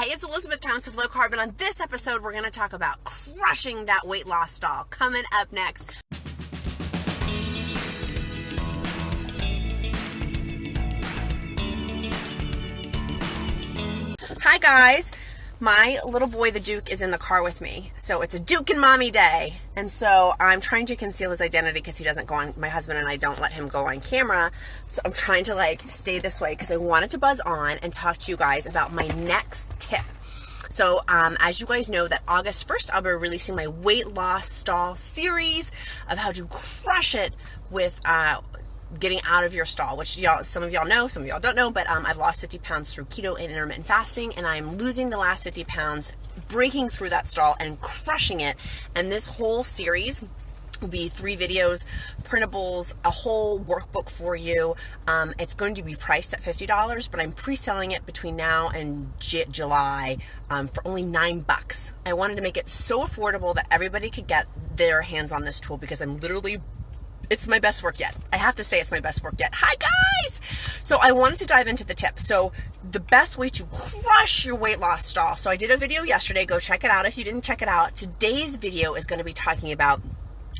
Hey, it's Elizabeth, Counsel of Low Carb, and on this episode, we're going to talk about crushing that weight loss stall. Coming up next. Hi, guys. My little boy, the Duke, is in the car with me. So it's a Duke and Mommy day. And so I'm trying to conceal his identity because he doesn't go on, my husband and I don't let him go on camera. So I'm trying to stay this way because I wanted to buzz on and talk to you guys about my next tip. So as you guys know, that August 1st, I'll be releasing my weight loss stall series of how to crush it with getting out of your stall, which some of y'all know, some of y'all don't know, but I've lost 50 pounds through keto and intermittent fasting, and I'm losing the last 50 pounds, breaking through that stall and crushing it. And this whole series will be 3 videos, printables, a whole workbook for you. It's going to be priced at $50, but I'm pre-selling it between now and July for only $9. I wanted to make it so affordable that everybody could get their hands on this tool because it's my best work yet. I have to say it's my best work yet. Hi, guys! So I wanted to dive into the tips. So the best way to crush your weight loss stall. So I did a video yesterday. Go check it out if you didn't check it out. Today's video is going to be talking about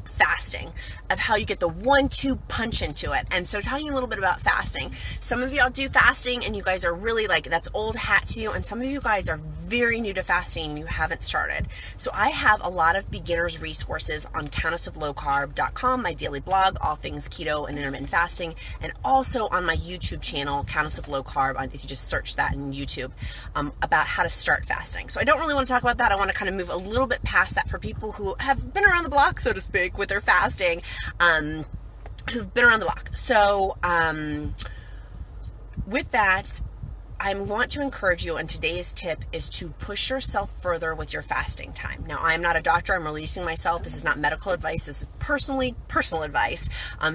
fasting, of how you get the 1-2 punch into it. And so talking a little bit about fasting. Some of y'all do fasting and you guys are really that's old hat to you, and some of you guys are very new to fasting and you haven't started. So I have a lot of beginners resources on countessoflowcarb.com, my daily blog, all things keto and intermittent fasting, and also on my YouTube channel, Countess of Low Carb, if you just search that in YouTube, about how to start fasting. So I don't really want to talk about that. I want to kind of move a little bit past that for people who have been around the block, so to speak, with their fasting, who've been around the block. So with that, I want to encourage you, and today's tip is to push yourself further with your fasting time. Now, I am not a doctor. I'm releasing myself. This is not medical advice. This is personal advice.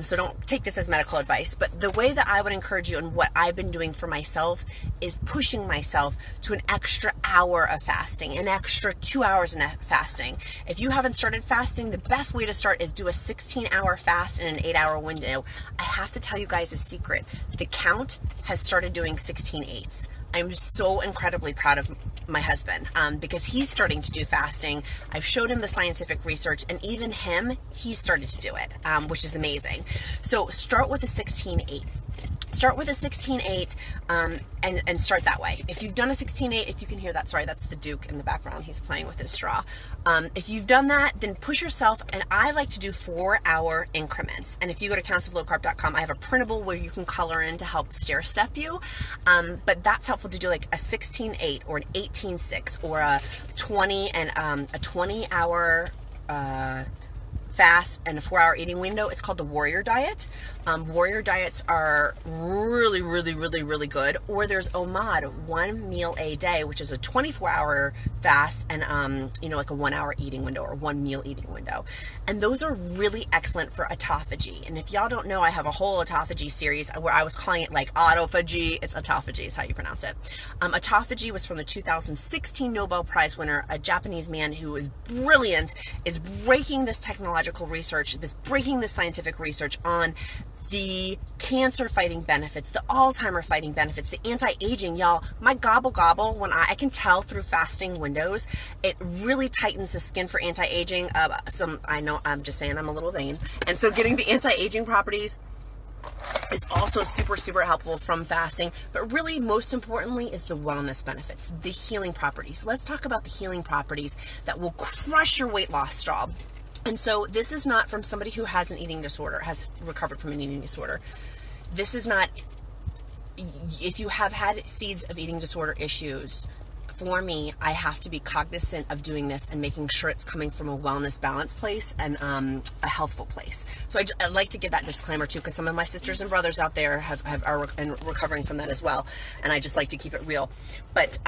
So don't take this as medical advice. But the way that I would encourage you, and what I've been doing for myself, is pushing myself to an extra hour of fasting, an extra 2 hours of fasting. If you haven't started fasting, the best way to start is do a 16-hour fast in an 8-hour window. I have to tell you guys a secret. The Count has started doing 16/8. I'm so incredibly proud of my husband because he's starting to do fasting. I've showed him the scientific research, and even he's started to do it, which is amazing. So start with a 16/8. Start with a 16/8 and start that way. If you've done a 16/8, if you can hear that, sorry, that's the Duke in the background. He's playing with his straw. If you've done that, then push yourself, and I like to do 4-hour increments. And if you go to countessoflowcarb.com, I have a printable where you can color in to help stair step you. But that's helpful to do like a 16/8 or an 18/6 or a 20-hour fast and a 4-hour eating window. It's called the Warrior Diet. Warrior Diets are really, really, really, really good. Or there's OMAD, 1 meal a day, which is a 24-hour fast and, like a 1-hour eating window or 1 meal eating window. And those are really excellent for autophagy. And if y'all don't know, I have a whole autophagy series where I was calling it autophagy. It's autophagy is how you pronounce it. Autophagy was from the 2016 Nobel Prize winner, a Japanese man who is brilliant, is breaking this technological research, breaking the scientific research on the cancer fighting benefits, the Alzheimer fighting benefits, the anti-aging. Y'all, my gobble, when I can tell through fasting windows, it really tightens the skin for anti-aging. I know, I'm just saying, I'm a little vain. And so getting the anti-aging properties is also super, super helpful from fasting. But really, most importantly, is the wellness benefits, the healing properties. Let's talk about the healing properties that will crush your weight loss stall. And so this is not from somebody who has an eating disorder, has recovered from an eating disorder. This is not, if you have had seeds of eating disorder issues, for me, I have to be cognizant of doing this and making sure it's coming from a wellness balance place and a healthful place. So I'd like to give that disclaimer too, because some of my sisters and brothers out there are recovering from that as well. And I just like to keep it real. But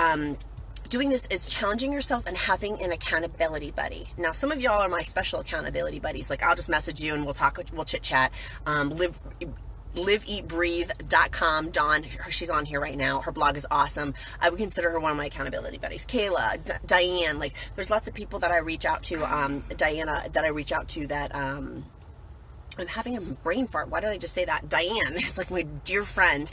doing this is challenging yourself and having an accountability buddy. Now, some of y'all are my special accountability buddies. I'll just message you and we'll chit chat. liveeatbreathe.com. Dawn, she's on here right now. Her blog is awesome. I would consider her one of my accountability buddies. Kayla, Diane, there's lots of people that I reach out to. Diana, that I reach out to that I'm having a brain fart. Why did I just say that? Diane is like my dear friend,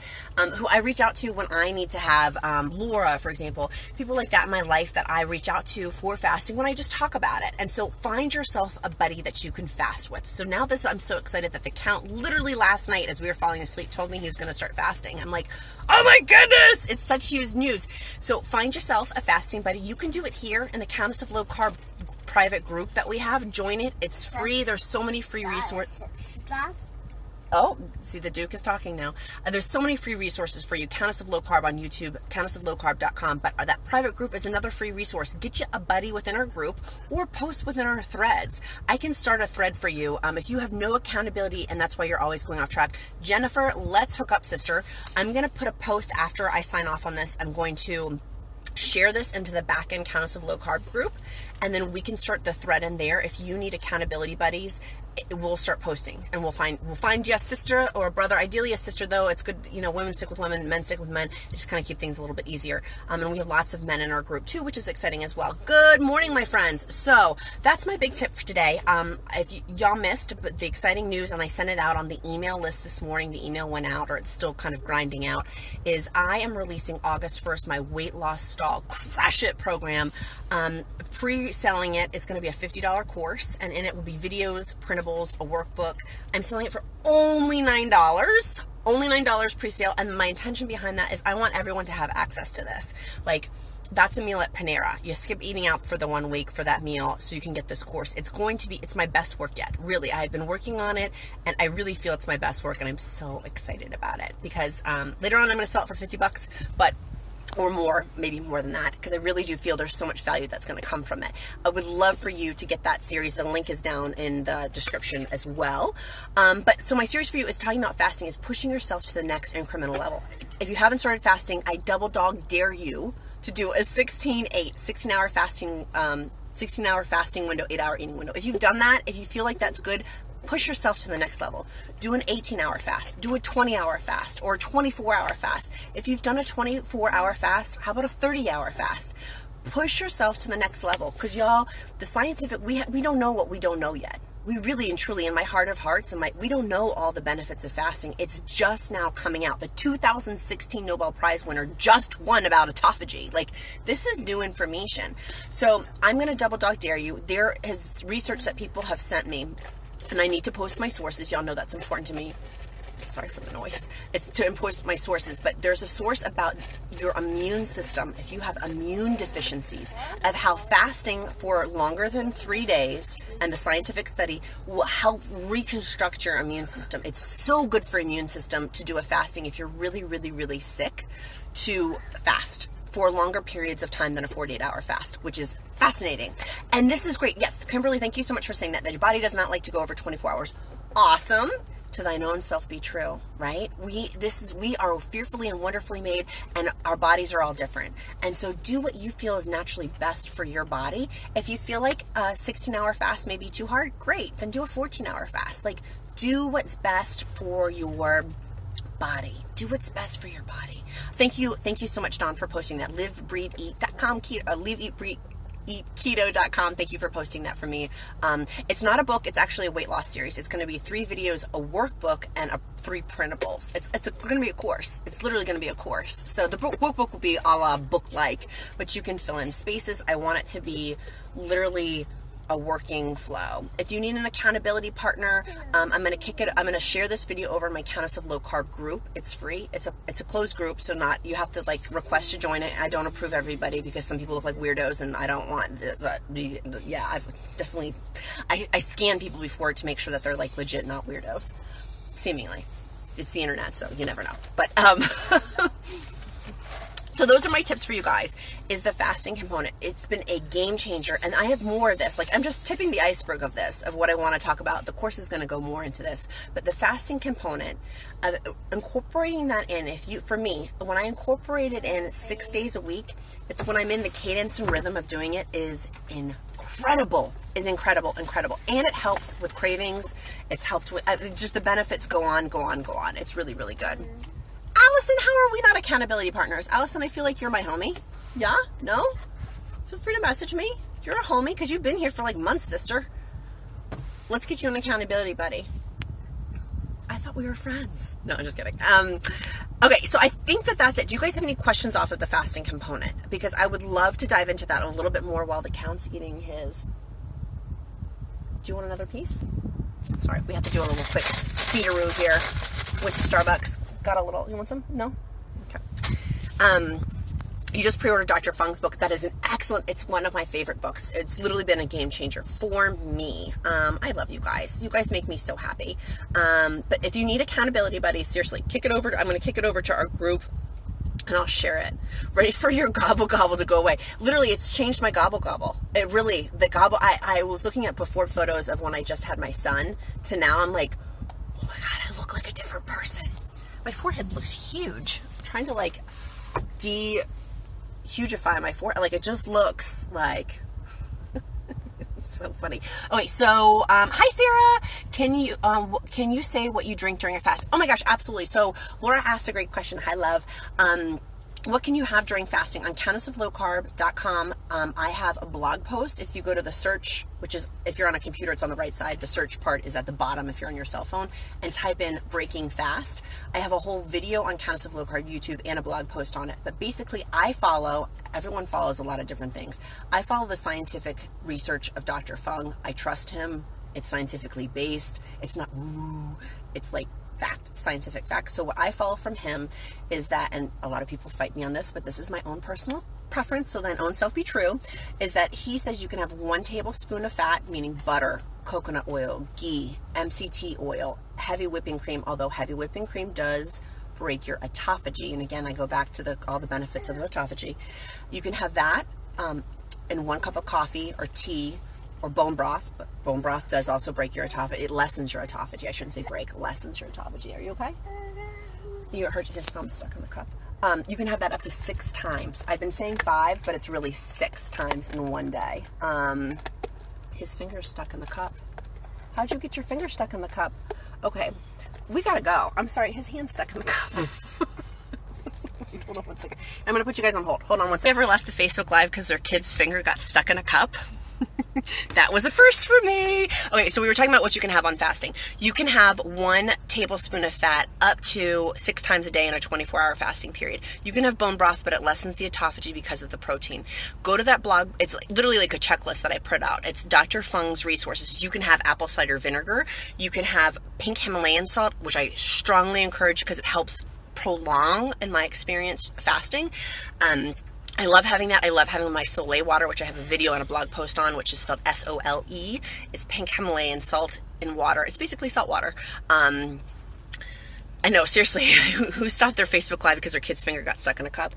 who I reach out to when I need to have, Laura, for example, people like that in my life that I reach out to for fasting when I just talk about it. And so find yourself a buddy that you can fast with. So now I'm so excited that the count literally last night as we were falling asleep told me he was going to start fasting. I'm like, oh my goodness, it's such huge news. So find yourself a fasting buddy. You can do it here in the Countess of Low Carb private group that we have. Join it. It's free. There's so many free resources. Oh, see, the Duke is talking now. There's so many free resources for you. Countess of Low Carb on YouTube, countessoflowcarb.com. But that private group is another free resource. Get you a buddy within our group or post within our threads. I can start a thread for you if you have no accountability and that's why you're always going off track. Jennifer, let's hook up, sister. I'm going to put a post after I sign off on this. I'm going to share this into the back end Countess of Low Carb group, and then we can start the thread in there. If you need accountability buddies, we'll start posting, and we'll find you a sister or a brother. Ideally a sister, though. It's good, women stick with women, men stick with men. It just kind of keep things a little bit easier. And we have lots of men in our group too, which is exciting as well. Good morning, my friends. So that's my big tip for today. If y'all missed but the exciting news, and I sent it out on the email list this morning, the email went out, or it's still kind of grinding out, is I am releasing August 1st my weight loss stall crush it program. Pre-selling it, it's going to be a $50 course, and in it will be videos, printables, a workbook. I'm selling it for only $9. Only $9 pre-sale, and my intention behind that is I want everyone to have access to this. Like, that's a meal at Panera. You skip eating out for the 1 week for that meal so you can get this course. It's my best work yet. Really, I've been working on it, and I really feel it's my best work, and I'm so excited about it because later on I'm going to sell it for $50, or more, maybe more than that, because I really do feel there's so much value that's going to come from it. I would love for you to get that series. The link is down in the description as well. So my series for you is talking about fasting, is pushing yourself to the next incremental level. If you haven't started fasting, I double dog dare you to do a 16-hour fasting, 16-hour fasting window, 8-hour eating window. If you've done that, if you feel like that's good, push yourself to the next level. Do an 18-hour fast, do a 20-hour fast, or a 24-hour fast. If you've done a 24-hour fast, how about a 30-hour fast? Push yourself to the next level, because y'all, the scientific, we don't know what we don't know yet. We really and truly, in my heart of hearts, we don't know all the benefits of fasting. It's just now coming out. The 2016 Nobel Prize winner just won about autophagy. Like, this is new information. So I'm going to double dog dare you. There is research that people have sent me, and I need to post my sources. Y'all know that's important to me. Sorry for the noise. It's to post my sources, but there's a source about your immune system. If you have immune deficiencies, of how fasting for longer than 3 days, and the scientific study will help reconstruct your immune system. It's so good for immune system to do a fasting if you're really, really, really sick, to fast for longer periods of time than a 48-hour fast, which is fascinating. And this is great. Yes, Kimberly, thank you so much for saying that your body does not like to go over 24 hours. Awesome. To thine own self be true, right? We are fearfully and wonderfully made, and our bodies are all different. And so do what you feel is naturally best for your body. If you feel like a 16-hour fast may be too hard, great. Then do a 14-hour fast. Like, do what's best for your body. Do what's best for your body. Thank you so much, Dawn, for posting that. livebreatheeat.com, eateat.com. Thank you for posting that for me. It's not a book, it's actually a weight loss series. It's going to be 3 videos, a workbook, and 3 printables. It's going to be a course. It's literally going to be a course. So the workbook will be a la book-like, but you can fill in spaces. I want it to be literally a working flow. If you need an accountability partner, I'm going to share this video over in my Countess of Low Carb group. It's free. It's a closed group, so you have to request to join it. I don't approve everybody because some people look like weirdos, and I don't want I've definitely, I scan people before to make sure that they're legit, not weirdos. Seemingly. It's the internet, so you never know. But so those are my tips for you guys, is the fasting component. It's been a game changer, and I have more of this. I'm just tipping the iceberg of this, of what I want to talk about. The course is going to go more into this, but the fasting component, incorporating that in, for me, when I incorporate it in 6 days a week, it's when I'm in the cadence and rhythm of doing it, is incredible. And it helps with cravings. It's helped with, just the benefits go on. It's really, really good. Allison, how are we not accountability partners? Allison, I feel like you're my homie. Yeah? No? Feel free to message me. You're a homie because you've been here for months, sister. Let's get you an accountability buddy. thought we were friends. No, I'm just kidding. Okay, so I think that's it. Do you guys have any questions off of the fasting component? Because I would love to dive into that a little bit more while the Count's eating his. Do you want another piece? Sorry, we have to do a little quick feederoo here. Went to Starbucks, got a little. You want some? No? Okay. You just pre-ordered Dr. Fung's book. That is an excellent, it's one of my favorite books. It's literally been a game changer for me. I love you guys. You guys make me so happy. But if you need accountability buddies, seriously, I'm going to kick it over to our group and I'll share it. Ready for your gobble gobble to go away. Literally, it's changed my gobble gobble. It really, the gobble, I was looking at before photos of when I just had my son to now I'm like, oh my God, I look like a different person. My forehead looks huge. I'm trying to like hugify my forehead. Like it just looks like it's so funny. Okay, so hi Sarah, can you say what you drink during a fast? Oh my gosh, absolutely. So Laura asked a great question. Hi love. What can you have during fasting? On countessoflowcarb.com, I have a blog post. If you go to the search, which is, if you're on a computer, it's on the right side. The search part is at the bottom if you're on your cell phone, and type in breaking fast. I have a whole video on Countess of Low Carb YouTube and a blog post on it. But basically, everyone follows a lot of different things. I follow the scientific research of Dr. Fung. I trust him. It's scientifically based. It's not woo. It's like fact, scientific fact. So what I follow from him is that, and a lot of people fight me on this, but this is my own personal preference, so thine own self be true, is that he says you can have 1 tablespoon of fat, meaning butter, coconut oil, ghee, MCT oil, heavy whipping cream, although heavy whipping cream does break your autophagy. And again, I go back to all the benefits of autophagy. You can have that in 1 cup of coffee or tea, or bone broth, but bone broth does also break your autophagy. It lessens your autophagy. I shouldn't say break, lessens your autophagy. Are you okay? You heard his thumb stuck in the cup. You can have that up to 6 times. I've been saying 5, but it's really 6 times in one day. His finger's stuck in the cup. How'd you get your finger stuck in the cup? Okay, we gotta go. I'm sorry, his hand's stuck in the cup. Hold on 1 second. I'm gonna put you guys on hold. Hold on 1 second. Ever left the Facebook Live because their kid's finger got stuck in a cup? That was a first for me. Okay, so we were talking about what you can have on fasting. You can have 1 tablespoon of fat up to 6 times a day in a 24-hour fasting period. You can have bone broth, but it lessens the autophagy because of the protein. Go to that blog. It's literally like a checklist that I put out. It's Dr. Fung's resources. You can have apple cider vinegar. You can have pink Himalayan salt, which I strongly encourage because it helps prolong, in my experience, fasting. I love having that. I love having my Soleil water, which I have a video and a blog post on, which is spelled S-O-L-E. It's pink Himalayan salt in water. It's basically salt water. I know, seriously, who stopped their Facebook Live because their kid's finger got stuck in a cup?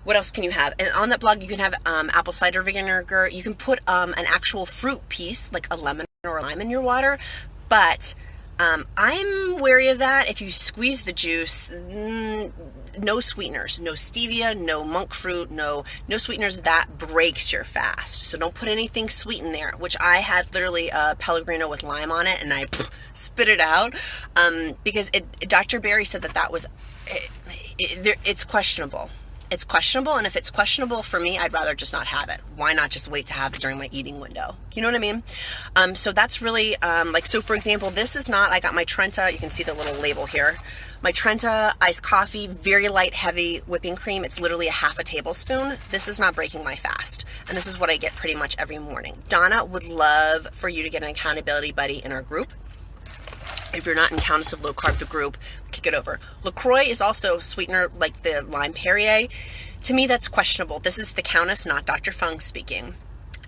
What else can you have? And on that blog, you can have apple cider vinegar. You can put an actual fruit piece, like a lemon or a lime in your water. But I'm wary of that. If you squeeze the juice, no sweeteners, no stevia, no monk fruit, no sweeteners. That breaks your fast. So don't put anything sweet in there, which I had literally a Pellegrino with lime on it, and I spit it out because Dr. Berry said that was, it's questionable. It's questionable, and if it's questionable for me, I'd rather just not have it. Why not just wait to have it during my eating window? You know what I mean? So that's really, so for example, this is not, I got my Trenta, you can see the little label here. My Trenta iced coffee, very light, heavy whipping cream. It's literally a half a tablespoon. This is not breaking my fast. And this is what I get pretty much every morning. Donna would love for you to get an accountability buddy in our group. If you're not in Countess of Low Carb, the group, kick it over. LaCroix is also sweetener, like the lime Perrier. To me, that's questionable. This is the Countess, not Dr. Fung speaking.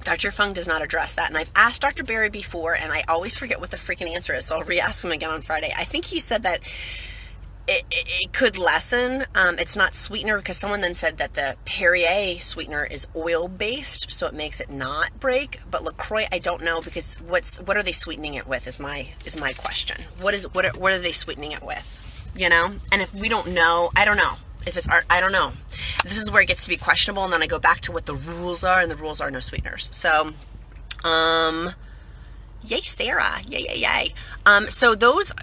Dr. Fung does not address that. And I've asked Dr. Berry before, and I always forget what the freaking answer is, so I'll re-ask him again on Friday. I think he said that it could lessen. It's not sweetener, because someone then said that the Perrier sweetener is oil-based, so it makes it not break. But LaCroix, I don't know, because what are they sweetening it with is my question. What are they sweetening it with? You know? And if we don't know, I don't know. If it's art, I don't know. This is where it gets to be questionable, and then I go back to what the rules are, and the rules are no sweeteners. So, yay, Sarah. Yay. So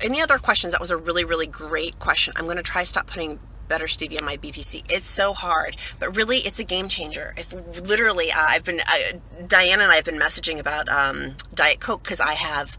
any other questions? That was a really, really great question. I'm going to try stop putting better stevia in my BPC. It's so hard, but really it's a game changer. If literally, Diana and I have been messaging about Diet Coke, because I have